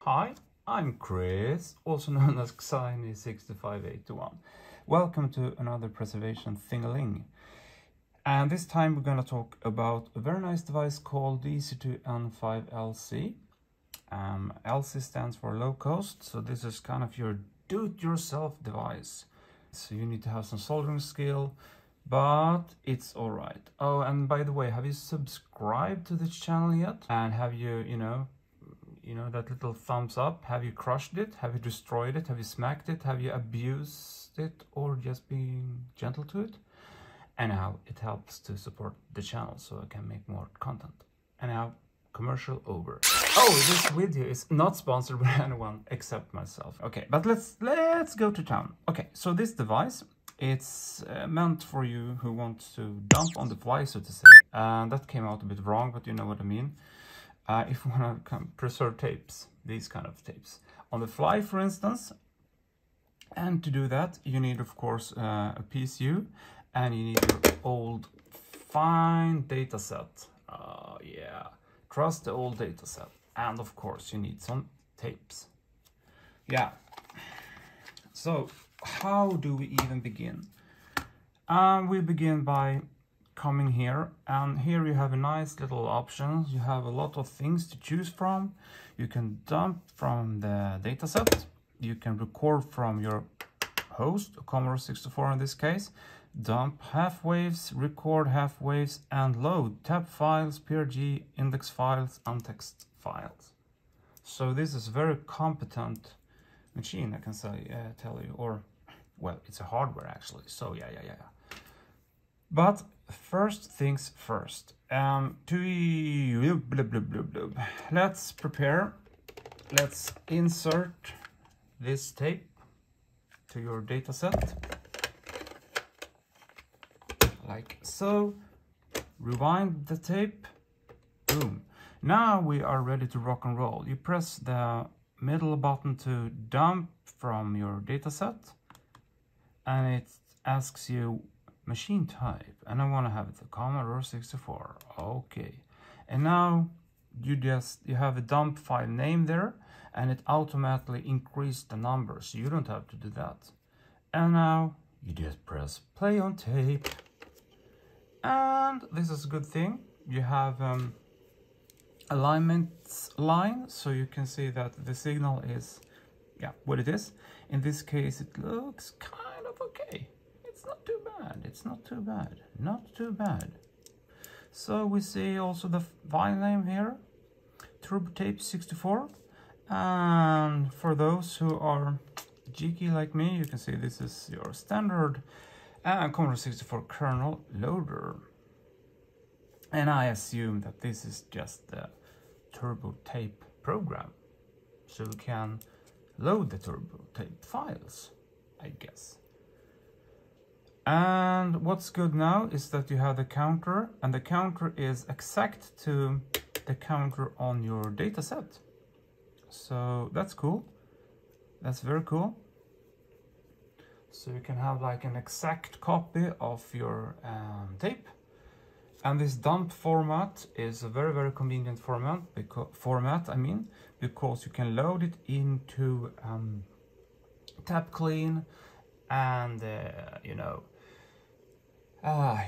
Hi, I'm Cris, also known as Ekstrand. Welcome to another preservation thing-a-ling. And this time we're going to talk about a very nice device called DC2N5-LC. LC stands for low cost, so this is kind of your do-it-yourself device. So you need to have some soldering skill, but it's alright. Oh, and by the way, have you subscribed to this channel yet? And have you, that little thumbs up? Have you crushed it? Have you destroyed it? Have you smacked it? Have you abused it, or just being gentle to it? Anyhow, it helps to support the channel so I can make more content. Anyhow, commercial over. Oh, this video is not sponsored by anyone except myself. Okay, but let's go to town. Okay, so this device, it's meant for you who want to dump on the fly, so to say. And that came out a bit wrong, but you know what I mean. If you want to preserve tapes, these kind of tapes, on the fly, for instance. And to do that, you need, of course, a PSU, and you need your old, fine Datasette. Yeah, trust the old Datasette. And, of course, you need some tapes. Yeah. So, how do we even begin? We begin by coming here, and here you have a nice little options. You have a lot of things to choose from. You can dump from the dataset, you can record from your host, a Commodore 64 in this case, dump half waves, record half waves, and load tab files, PRG, index files, and text files. So this is a very competent machine, I can say, tell you, or well, it's a hardware actually, so yeah. But first things first, let's prepare. Let's insert this tape to your dataset, like so. Rewind the tape, boom. Now we are ready to rock and roll. You press the middle button to dump from your dataset, and it asks you machine type, and I want to have the Commodore 64. Okay, and now you have a dump file name there, and it automatically increased the number, so you don't have to do that. And now you just press play on tape, and this is a good thing. You have alignment line, so you can see that the signal is what it is. In this case, it looks kind of okay. It's not too bad, it's not too bad, not too bad. So we see also the file name here, Turbo Tape 64. And for those who are geeky like me, you can see this is your standard Commodore 64 kernel loader. And I assume that this is just the Turbo Tape program, so we can load the Turbo Tape files, I guess. And what's good now is that you have the counter, and the counter is exact to the counter on your dataset. So that's cool. That's very cool. So you can have like an exact copy of your tape. And this dump format is a very, very convenient format, because you can load it into tab clean, and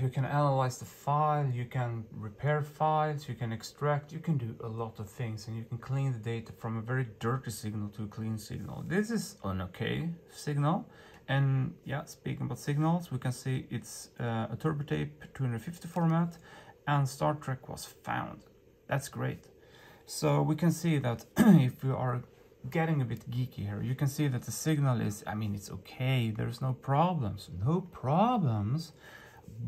you can analyze the file, you can repair files, you can extract, you can do a lot of things, and you can clean the data from a very dirty signal to a clean signal. This is an okay signal. And yeah, speaking about signals, we can see it's a Turbo Tape 250 format, and Star Trek was found. That's great. So we can see that if we are getting a bit geeky here, you can see that the signal is, it's okay, there's no problems,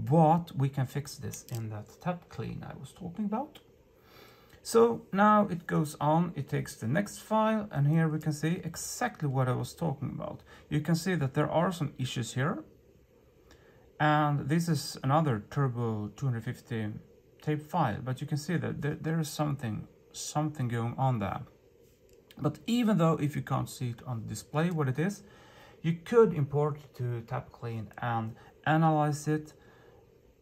but we can fix this in that tab clean I was talking about. So now it goes on, it takes the next file, and here we can see exactly what I was talking about. You can see that there are some issues here, and this is another Turbo 250 tape file, but you can see that there is something going on there. But even though if you can't see it on display what it is, you could import it to tab clean and analyze it,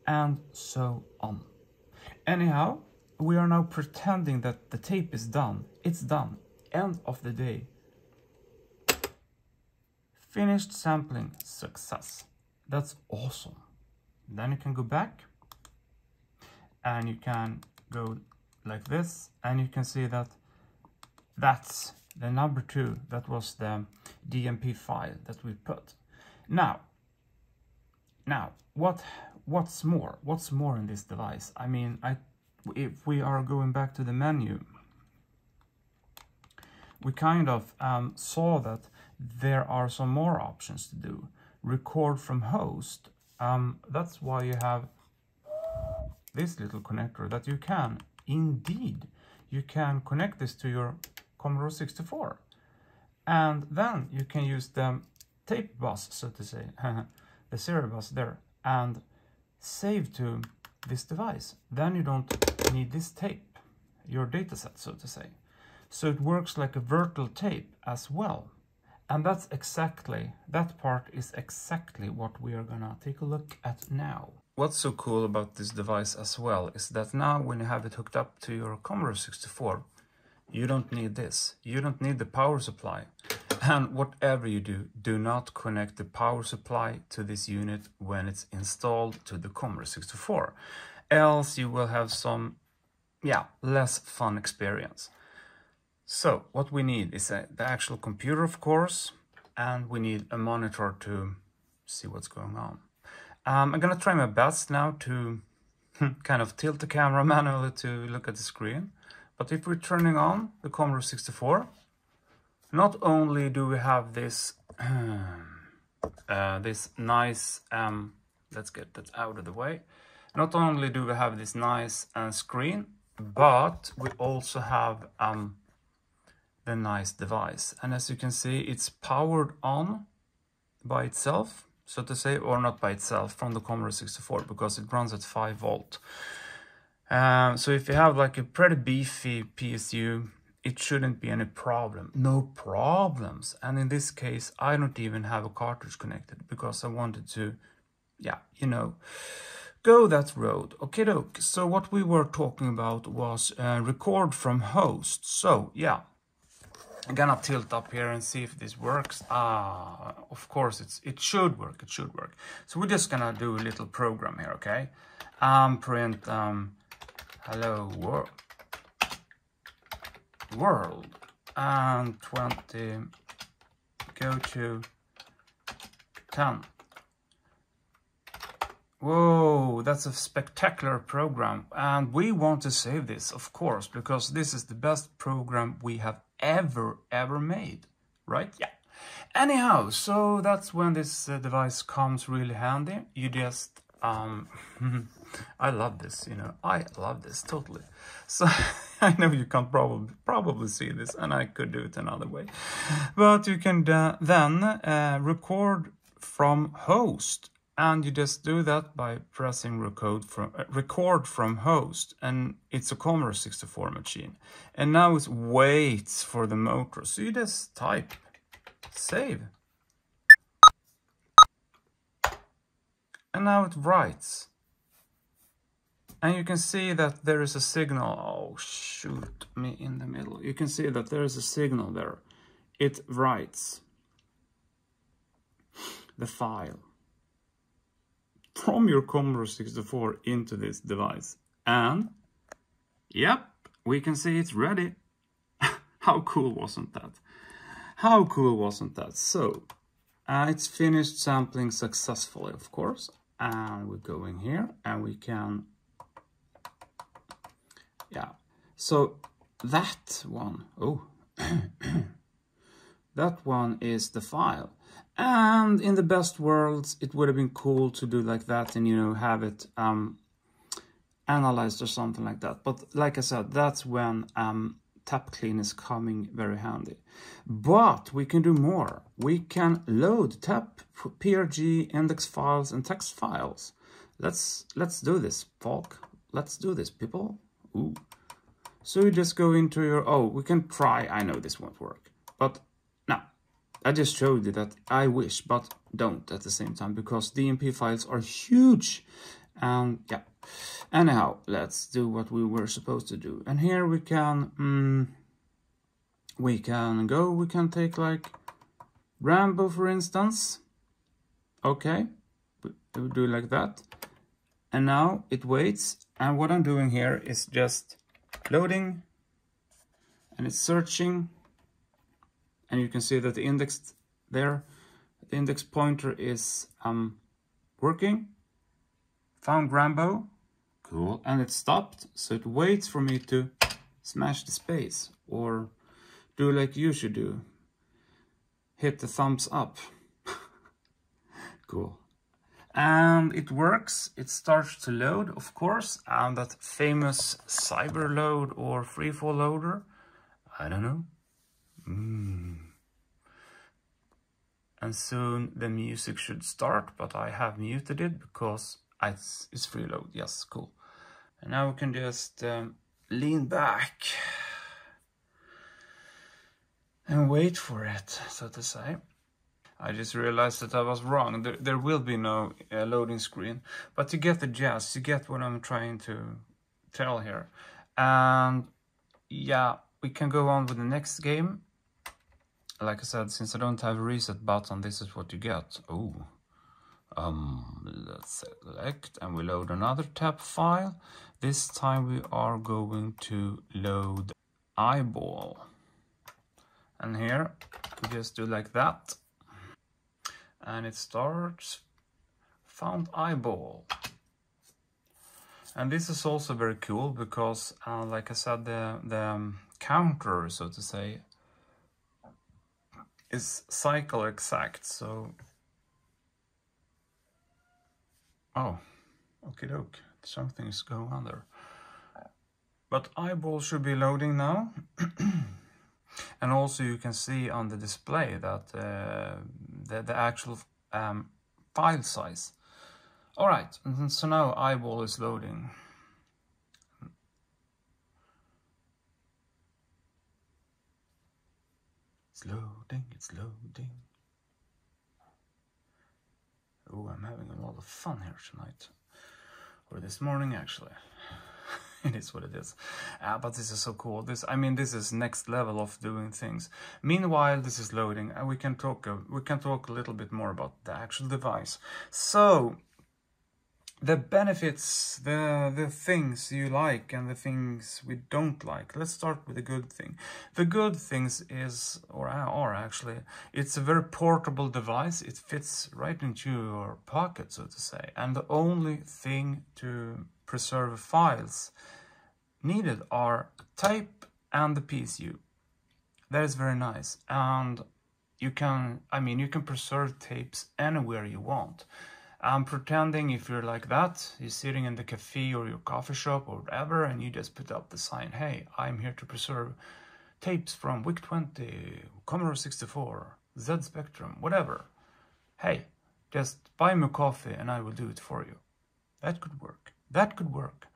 and so on. Anyhow, we are now pretending that the tape is done. It's done. end of the day, finished sampling, success. That's awesome. Then you can go back and you can go like this, and you can see that that's the number 2. That was the DMP file that we put. Now, what's more? What's more in this device? I mean, if we are going back to the menu, we kind of saw that there are some more options to do. Record from host. That's why you have this little connector that you can, indeed, you can connect this to your Commodore 64. And then you can use the tape bus, so to say, the serial bus there, and save to this device. Then you don't need this tape, your dataset, so to say. So it works like a virtual tape as well. And that's exactly, that part is exactly what we are gonna take a look at now. What's so cool about this device as well is that now when you have it hooked up to your Commodore 64, you don't need this. You don't need the power supply. And whatever you do, do not connect the power supply to this unit when it's installed to the Commodore 64. Else you will have some, less fun experience. So what we need is the actual computer, of course, and we need a monitor to see what's going on. I'm gonna try my best now to kind of tilt the camera manually to look at the screen. But if we're turning on the Commodore 64, not only do we have this this nice, let's get that out of the way. Not only do we have this nice screen, but we also have the nice device. And as you can see, it's powered on by itself, so to say, or not by itself, from the Commodore 64, because it runs at 5 volt. So if you have like a pretty beefy PSU, it shouldn't be any problem. No problems. And in this case, I don't even have a cartridge connected because I wanted to, go that road. Okay, doke. So what we were talking about was record from host. So yeah, I'm gonna tilt up here and see if this works. Of course it should work. It should work. So we're just gonna do a little program here, okay? Print hello world and 20 go to 10. Whoa, that's a spectacular program, and we want to save this, of course, because this is the best program we have ever made, right? Yeah. Anyhow, so that's when this device comes really handy. You just I love this, I love this totally. So I know you can't probably see this, and I could do it another way, but you can then record from host. And you just do that by pressing record from host, and it's a Commodore 64 machine. And now it waits for the motor. So you just type save. And now it writes. And you can see that there is a signal. Oh, shoot me in the middle. You can see that there is a signal there. It writes the file from your Commodore 64 into this device. And yep, we can see it's ready. How cool wasn't that? How cool wasn't that? So it's finished sampling successfully, of course. And we go in here and we can, so that one, that one is the file. And in the best worlds, it would have been cool to do like that and, have it analyzed or something like that. But like I said, that's when tap clean is coming very handy. But we can do more. We can load tap, PRG, index files, and text files. Let's do this, folk. Let's do this, people. Ooh. So you just go into your, we can try. I know this won't work, but no. I just showed you that I wish, but don't at the same time, because DMP files are huge. And yeah, anyhow, let's do what we were supposed to do. And here we can we can take like Rambo for instance. Okay, we'll do like that. And now it waits, and what I'm doing here is just loading, and it's searching, and you can see that the index there, the index pointer is working. Found Rambo, cool, and it stopped, so it waits for me to smash the space, or do like you should do, hit the thumbs up. Cool. And it works, it starts to load, of course, and that famous cyber load or freefall loader, I don't know. And soon the music should start, but I have muted it because it's freeload. Yes, cool. And now we can just lean back and wait for it, so to say. I just realized that I was wrong. There will be no loading screen, but you get the gist, you get what I'm trying to tell here. And yeah, we can go on with the next game. Like I said, since I don't have a reset button, this is what you get. Oh, let's select, and we load another tab file. This time we are going to load eyeball. And here, we just do like that. And it starts, found eyeball. And this is also very cool because, like I said, the counter, so to say, is cycle exact. So, oh, okie doke, something's going on there. But eyeball should be loading now. And also you can see on the display that the actual file size. All right, and so now eyeball is loading. It's loading, it's loading. Oh, I'm having a lot of fun here tonight. Or this morning, actually. It is what it is. But this is so cool. This is next level of doing things. Meanwhile, this is loading, and we can talk a little bit more about the actual device. So, the benefits, the things you like and the things we don't like. Let's start with the good thing. The good things is, or are actually, it's a very portable device. It fits right into your pocket, so to say. And the only thing to preserve files needed are tape and the PSU. That is very nice. And you can preserve tapes anywhere you want. I'm pretending if you're like that, you're sitting in the cafe or your coffee shop or whatever, and you just put up the sign, hey, I'm here to preserve tapes from WIC-20, Commodore 64, Z Spectrum, whatever. Hey, just buy me a coffee and I will do it for you. That could work. That could work.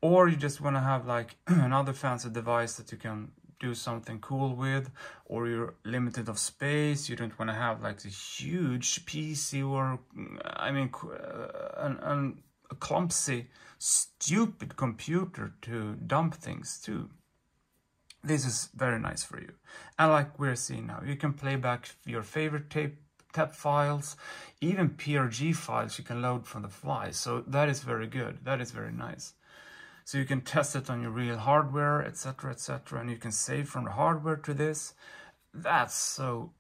Or you just want to have like another fancy device that you can do something cool with, or you're limited of space, you don't want to have like the huge PC or a clumsy, stupid computer to dump things to. This is very nice for you. And like we're seeing now, you can play back your favorite tab files, even PRG files you can load from the fly. So that is very good. That is very nice. So you can test it on your real hardware, etc., etc., and you can save from the hardware to this. That's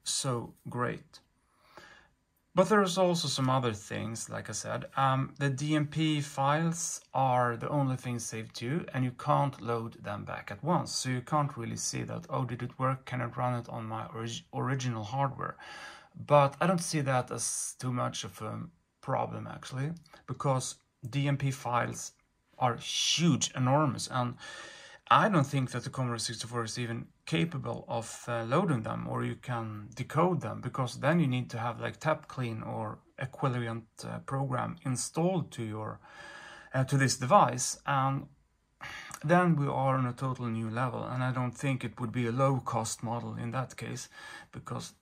so great. But there's also some other things, like I said. The DMP files are the only things saved to, and you can't load them back at once. So you can't really see that, oh, did it work? Can I run it on my original hardware? But I don't see that as too much of a problem, actually, because DMP files are huge, enormous, and I don't think that the Commodore 64 is even capable of loading them, or you can decode them, because then you need to have like tap clean or equivalent program installed to your to this device, and then we are on a total new level. And I don't think it would be a low-cost model in that case, because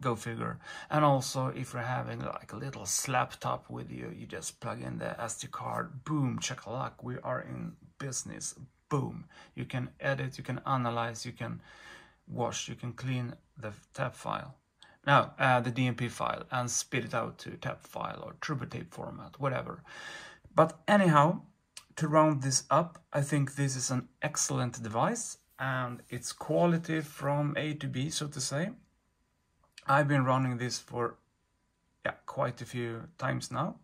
go figure. And also, if you're having like a little laptop with you, you just plug in the SD card, boom, check-a-luck, we are in business, boom. You can edit, you can analyze, you can wash, you can clean the tab file. Now, the DMP file, and spit it out to tab file or TurboTape format, whatever. But anyhow, to round this up, I think this is an excellent device, and it's quality from A to B, so to say. I've been running this for quite a few times now,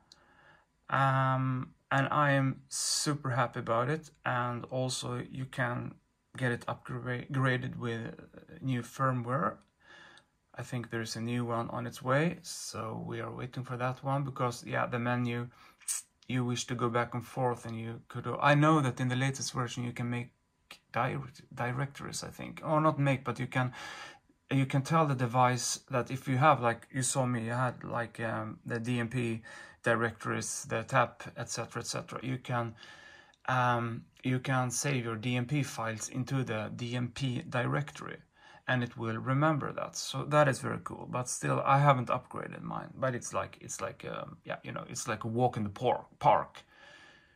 and I am super happy about it. And also you can get it upgraded with new firmware. I think there's a new one on its way, so we are waiting for that one, because the menu, you wish to go back and forth, and you could, I know that in the latest version you can make directories, I think, or not make, but you can tell the device that if you have, like you saw me, you had like the DMP directories, the tab, etc, etc. You can save your DMP files into the DMP directory, and it will remember that. So that is very cool. But still, I haven't upgraded mine. But it's like it's like a walk in the park.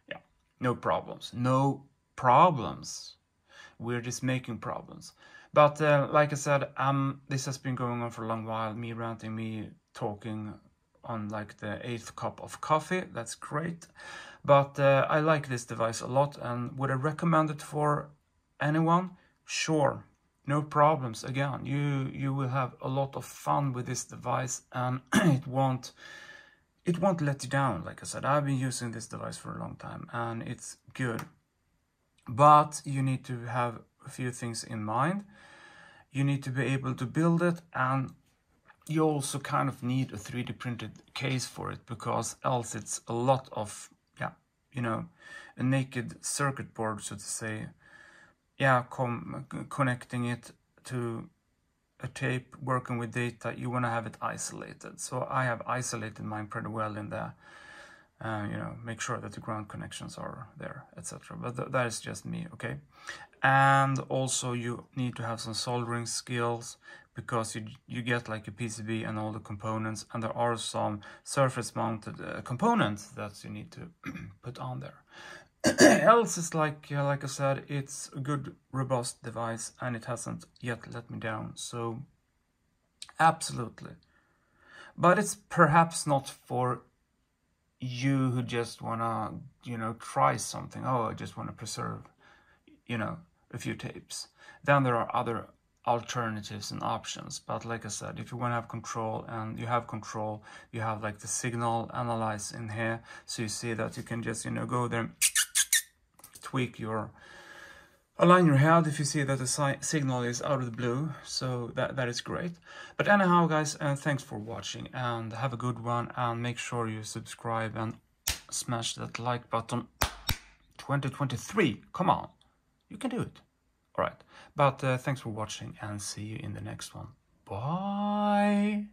Yeah, no problems, no problems. We're just making problems. But like I said, this has been going on for a long while. Me ranting, me talking on like the 8th cup of coffee. That's great. But I like this device a lot, and would I recommend it for anyone? Sure, no problems. Again, you will have a lot of fun with this device, and it won't let you down. Like I said, I've been using this device for a long time, and it's good. But you need to have a few things in mind. You need to be able to build it, and you also kind of need a 3D printed case for it, because else it's a lot of, a naked circuit board, so to say. Connecting it to a tape, working with data, you want to have it isolated. So I have isolated mine pretty well in there. Make sure that the ground connections are there, etc. But that is just me, okay? And also you need to have some soldering skills, because you get like a PCB and all the components, and there are some surface mounted components that you need to put on there. Else is like I said, it's a good robust device, and it hasn't yet let me down. So absolutely. But it's perhaps not for you who just wanna, try something. Oh, I just want to preserve, a few tapes. Then there are other alternatives and options. But like I said, if you want to have control, and you have control, you have like the signal analyze in here, so you see that you can just, go there and align your head if you see that the signal is out of the blue. So that is great. But anyhow, guys, thanks for watching, and have a good one, and make sure you subscribe and smash that like button. 2023, come on, you can do it. All right, but thanks for watching, and see you in the next one. Bye.